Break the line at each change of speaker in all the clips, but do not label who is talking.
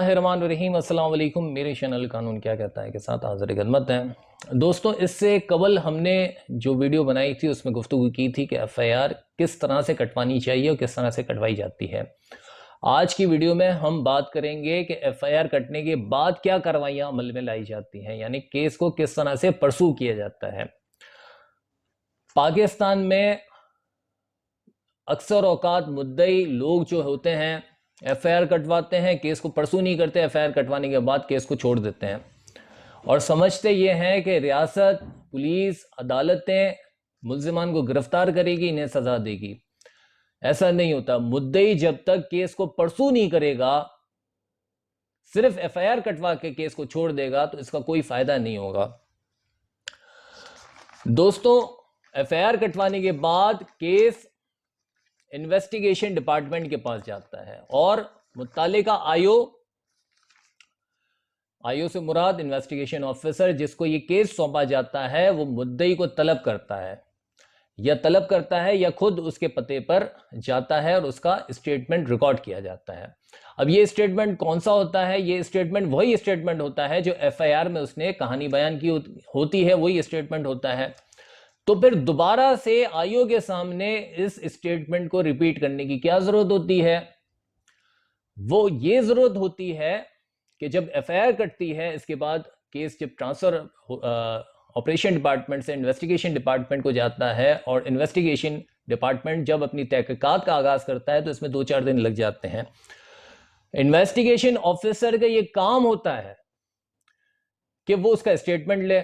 बिस्मिल्लाहिर्रहमानिर्रहीम। अस्सलाम वालेकुम। मेरे चैनल कानून क्या कहता है के साथ हाज़िर खिदमत है। दोस्तों, इससे कबल हमने जो वीडियो बनाई थी उसमें गुफ्तगू की थी कि एफआईआर किस तरह से कटवानी चाहिए और किस तरह से कटवाई जाती है। आज की वीडियो में हम बात करेंगे कि एफआईआर कटने के बाद क्या कार्रवाइयाँ अमल में लाई जाती हैं, यानी केस को किस तरह से परसू किया जाता है। पाकिस्तान में अक्सर औकात मुद्दई लोग जो होते हैं एफआईआर कटवाते हैं, केस को परसू नहीं करते, एफआईआर कटवाने के बाद केस को छोड़ देते हैं और समझते ये हैं कि रियासत, पुलिस, अदालतें मुल्जिमान को गिरफ्तार करेगी, इन्हें सजा देगी। ऐसा नहीं होता। मुद्दई जब तक केस को परसू नहीं करेगा, सिर्फ एफआईआर कटवा के केस को छोड़ देगा तो इसका कोई फायदा नहीं होगा। दोस्तों, एफआईआर कटवाने के बाद केस इन्वेस्टिगेशन डिपार्टमेंट के पास जाता है और मुत्तालिका आईओ से मुराद इन्वेस्टिगेशन ऑफिसर जिसको ये केस सौंपा जाता है, वो मुद्दई को तलब करता है या खुद उसके पते पर जाता है और उसका स्टेटमेंट रिकॉर्ड किया जाता है। अब ये स्टेटमेंट कौन सा होता है? ये स्टेटमेंट वही स्टेटमेंट होता है जो एफआईआर में उसने कहानी बयान की होती है, वही स्टेटमेंट होता है। तो फिर दोबारा से आईओ के सामने इस स्टेटमेंट को रिपीट करने की क्या जरूरत होती है? वो ये जरूरत होती है कि जब एफआईआर कटती है, इसके बाद केस जब ट्रांसफर ऑपरेशन डिपार्टमेंट से इन्वेस्टिगेशन डिपार्टमेंट को जाता है और इन्वेस्टिगेशन डिपार्टमेंट जब अपनी तहकीकात का आगाज करता है तो इसमें 2-4 दिन लग जाते हैं। इन्वेस्टिगेशन ऑफिसर का ये काम होता है कि वो उसका स्टेटमेंट ले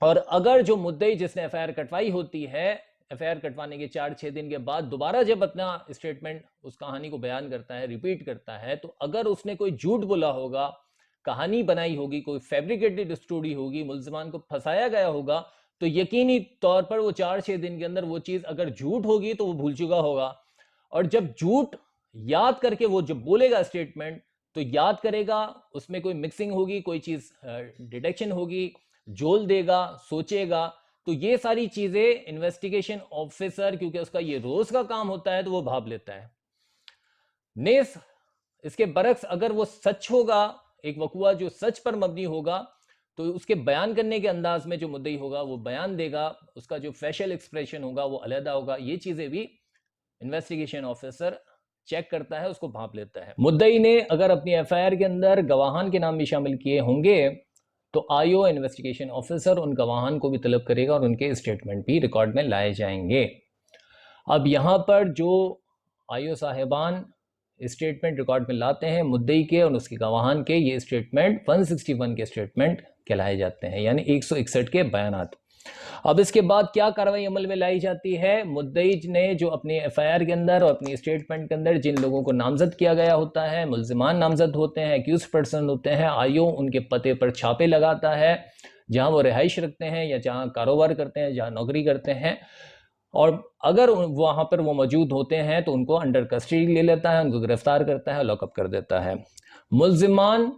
और अगर जो मुद्दई जिसने एफआईआर कटवाई होती है, एफआईआर कटवाने के 4-6 दिन के बाद दोबारा जब अपना स्टेटमेंट उस कहानी को बयान करता है, रिपीट करता है, तो अगर उसने कोई झूठ बोला होगा, कहानी बनाई होगी, कोई फैब्रिकेटेड स्टोरी होगी, मुल्जिमान को फंसाया गया होगा, तो यकीनी तौर पर वो 4-6 दिन के अंदर वो चीज अगर झूठ होगी तो वो भूल चुका होगा। और जब झूठ याद करके वो जब बोलेगा स्टेटमेंट, तो याद करेगा, उसमें कोई मिक्सिंग होगी, कोई चीज डिटेक्शन होगी, जोल देगा, सोचेगा। तो ये सारी चीजें इन्वेस्टिगेशन ऑफिसर, क्योंकि उसका ये रोज का काम होता है, तो वो भाप लेता है। नेस इसके बरक्स अगर वो सच होगा, एक वकुआ जो सच पर मबनी होगा, तो उसके बयान करने के अंदाज में जो मुद्दई होगा वो बयान देगा, उसका जो फेशियल एक्सप्रेशन होगा वो अलहदा होगा। ये चीजें भी इन्वेस्टिगेशन ऑफिसर चेक करता है, उसको भाप लेता है। मुद्दई ने अगर अपनी एफआईआर के अंदर गवाहान के नाम भी शामिल किए होंगे तो आईओ इन्वेस्टिगेशन ऑफिसर उन गवाहान को भी तलब करेगा और उनके स्टेटमेंट भी रिकॉर्ड में लाए जाएंगे। अब यहाँ पर जो आईओ साहिबान स्टेटमेंट रिकॉर्ड में लाते हैं मुद्दई के और उसके गवाहान के, ये स्टेटमेंट 161 के स्टेटमेंट कहलाए जाते हैं, यानी 161 के बयानात। अब इसके बाद क्या कार्रवाई अमल में लाई जाती है? मुद्दई ने जो अपने एफआईआर के अंदर और अपनी स्टेटमेंट के अंदर जिन लोगों को नामजद किया गया होता है, मुल्जिमान नामजद होते हैं, एक्यूज पर्सन होते हैं, आईओ उनके पते पर छापे लगाता है जहां वो रिहाइश रखते हैं या जहां कारोबार करते हैं, जहां नौकरी करते हैं, और अगर वहां पर वो मौजूद होते हैं तो उनको अंडर कस्टडी ले लेता है, उनको गिरफ्तार करता है, लॉकअप कर देता है। मुल्जिमान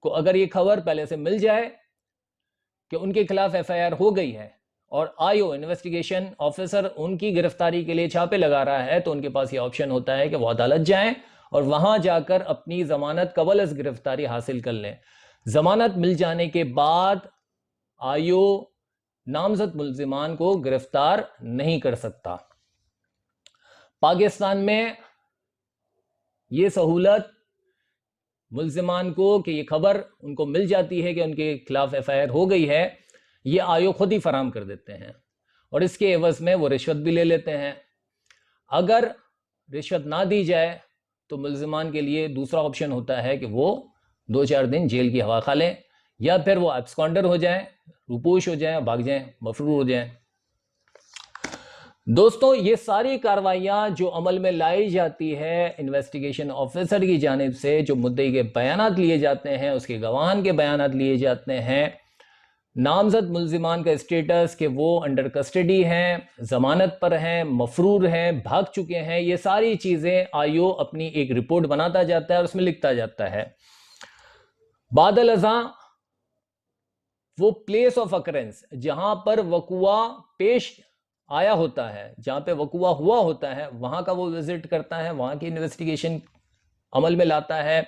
को अगर ये खबर पहले से मिल जाए कि उनके खिलाफ एफआईआर हो गई है और आईओ इन्वेस्टिगेशन ऑफिसर उनकी गिरफ्तारी के लिए छापे लगा रहा है, तो उनके पास ये ऑप्शन होता है कि वो अदालत जाएं और वहां जाकर अपनी जमानत कबल अज़ गिरफ्तारी हासिल कर लें। जमानत मिल जाने के बाद आईओ नामजद मुल्जिमान को गिरफ्तार नहीं कर सकता। पाकिस्तान में ये सहूलत मुल्जिमान को कि ये खबर उनको मिल जाती है कि उनके खिलाफ एफआईआर हो गई है, ये आईओ खुद ही फराम कर देते हैं और इसके एवज में वो रिश्वत भी ले लेते हैं। अगर रिश्वत ना दी जाए तो मुल्जिमान के लिए दूसरा ऑप्शन होता है कि वो 2-4 दिन जेल की हवा खा लें या फिर वो एब्सकॉन्डर हो जाएं, रुपोश हो जाएं, भाग जाएं, मफरूर हो जाएं। दोस्तों, ये सारी कार्रवाइयां जो अमल में लाई जाती है इन्वेस्टिगेशन ऑफिसर की जानिब से, जो मुद्दई के बयानात लिए जाते हैं, उसके गवाहान के बयानात लिए जाते हैं, नामजद मुल्जिमान का स्टेटस कि वो अंडर कस्टडी हैं, जमानत पर हैं, मफरूर हैं, भाग चुके हैं, ये सारी चीजें आईओ अपनी एक रिपोर्ट बनाता जाता है और उसमें लिखता जाता है। बादल अज़ां वो प्लेस ऑफ अकरेंस जहां पर वकुआ पेश आया होता है, जहां पे वकुआ हुआ होता है, वहां का वो विजिट करता है, वहां की इन्वेस्टिगेशन अमल में लाता है।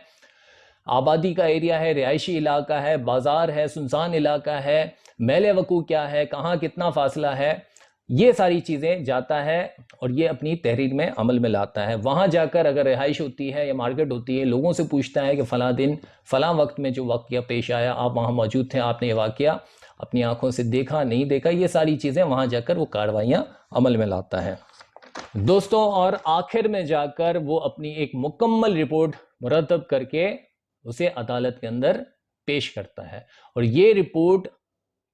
आबादी का एरिया है, रिहायशी इलाका है, बाजार है, सुनसान इलाका है, मेले वकू क्या है, कहाँ कितना फासला है, ये सारी चीज़ें जाता है और ये अपनी तहरीर में अमल में लाता है। वहाँ जाकर अगर रिहाइश होती है या मार्केट होती है, लोगों से पूछता है कि फ़लाँ दिन फ़लाँ वक्त में जो वाक़या पेश आया, आप वहाँ मौजूद थे, आपने ये वाक़या अपनी आंखों से देखा नहीं देखा, ये सारी चीज़ें वहाँ जाकर वो कार्रवाइयाँ अमल में लाता है दोस्तों। और आखिर में जाकर वो अपनी एक मुकम्मल रिपोर्ट मुरतब करके उसे अदालत के अंदर पेश करता है और ये रिपोर्ट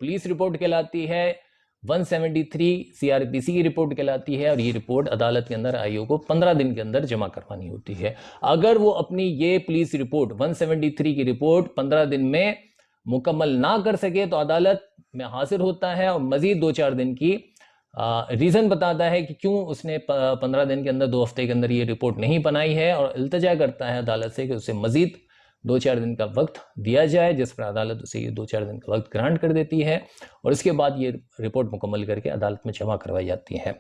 पुलिस रिपोर्ट कहलाती है, 173 सीआरपीसी की रिपोर्ट कहलाती है और ये रिपोर्ट अदालत के अंदर आईओ को 15 दिन के अंदर जमा करवानी होती है। अगर वो अपनी ये पुलिस रिपोर्ट 173 की रिपोर्ट 15 दिन में मुकम्मल ना कर सके तो अदालत में हाजिर होता है और मज़ीद 2-4 दिन की रीज़न बताता है कि क्यों उसने 15 दिन के अंदर 2 हफ्ते के अंदर ये रिपोर्ट नहीं बनाई है और इल्तिजा करता है अदालत से कि उसे मज़ीद 2-4 दिन का वक्त दिया जाए, जिस पर अदालत उसे ये 2-4 दिन का वक्त ग्रांट कर देती है और इसके बाद ये रिपोर्ट मुकम्मल करके अदालत में जमा करवाई जाती है।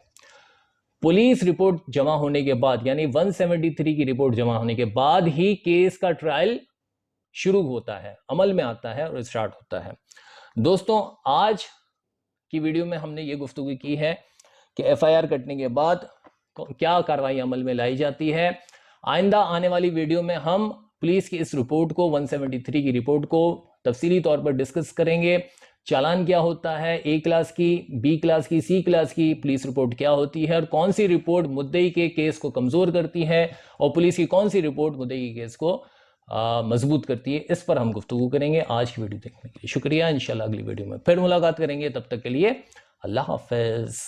पुलिस रिपोर्ट जमा होने के बाद यानी 173 की रिपोर्ट जमा होने के बाद ही केस का ट्रायल शुरू होता है, अमल में आता है और स्टार्ट होता है। दोस्तों, आज की वीडियो में हमने ये गुफ्तगू की है कि एफआईआर कटने के बाद क्या कार्रवाई अमल में लाई जाती है। आइंदा आने वाली वीडियो में हम पुलिस की इस रिपोर्ट को 173 की रिपोर्ट को तफसीली तौर पर डिस्कस करेंगे। चालान क्या होता है, ए क्लास की, बी क्लास की, सी क्लास की पुलिस रिपोर्ट क्या होती है और कौन सी रिपोर्ट मुद्दई के केस को कमज़ोर करती है और पुलिस की कौन सी रिपोर्ट मुद्दई के केस को मजबूत करती है, इस पर हम गुफ्तगू करेंगे। आज की वीडियो देखने के लिए शुक्रिया। इंशाल्लाह अगली वीडियो में फिर मुलाकात करेंगे, तब तक के लिए अल्लाह हाफ़िज़।